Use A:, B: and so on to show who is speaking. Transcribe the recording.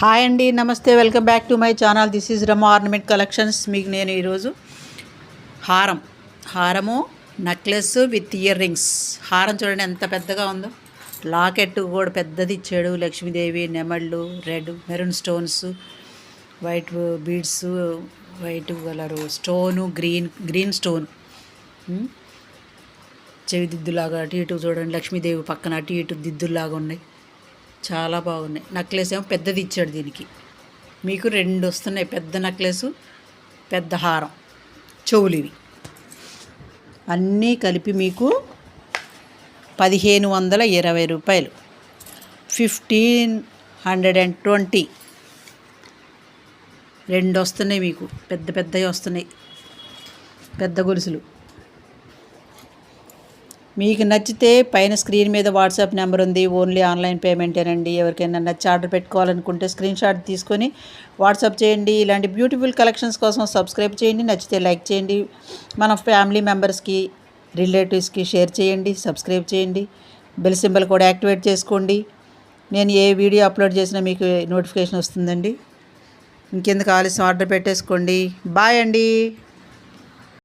A: Hi అండి, నమస్తే, welcome back to my channel. This is Rama ornament collections. మీకు నేను ఈరోజు హారము నెక్లెస్ విత్ ఇయర్ రింగ్స్. హారం చూడండి ఎంత పెద్దగా ఉందో. లాకెట్ కూడా పెద్దది ఇచ్చాడు. లక్ష్మీదేవి, నెమళ్ళు, red maroon stones, white beads, white colour stone, green stone, చెవి దిద్దులాగా అటు ఇటు చూడండి. లక్ష్మీదేవి పక్కన అటు ఇటు దిద్దులాగా ఉన్నాయి, చాలా బాగున్నాయి. నెక్లెస్ ఏమో పెద్దది ఇచ్చాడు. దీనికి మీకు రెండు వస్తున్నాయి, పెద్ద నెక్లెస్, పెద్ద హారం, చెవులు. ఇవి అన్నీ కలిపి మీకు 1520 రూపాయలు, 1520. రెండు వస్తున్నాయి మీకు, పెద్ద పెద్దవి వస్తున్నాయి, పెద్ద గొలుసులు. మీకు నచ్చితే పైన స్క్రీన్ మీద వాట్సాప్ నెంబర్ ఉంది, ఓన్లీ ఆన్లైన్ పేమెంటేనండి. ఎవరికైనా నచ్చి ఆర్డర్ పెట్టుకోవాలనుకుంటే స్క్రీన్ షాట్ తీసుకొని వాట్సాప్ చేయండి. ఇలాంటి బ్యూటిఫుల్ కలెక్షన్స్ కోసం సబ్స్క్రైబ్ చేయండి, నచ్చితే లైక్ చేయండి, మన ఫ్యామిలీ మెంబర్స్కి, రిలేటివ్స్కి షేర్ చేయండి, సబ్స్క్రైబ్ చేయండి, బెల్ సింబల్ కూడా యాక్టివేట్ చేసుకోండి. నేను ఏ వీడియో అప్లోడ్ చేసినా మీకు నోటిఫికేషన్ వస్తుందండి. ఇంకెందుకు ఆలస్యం, ఆర్డర్ పెట్టేసుకోండి. బాయ్ అండి.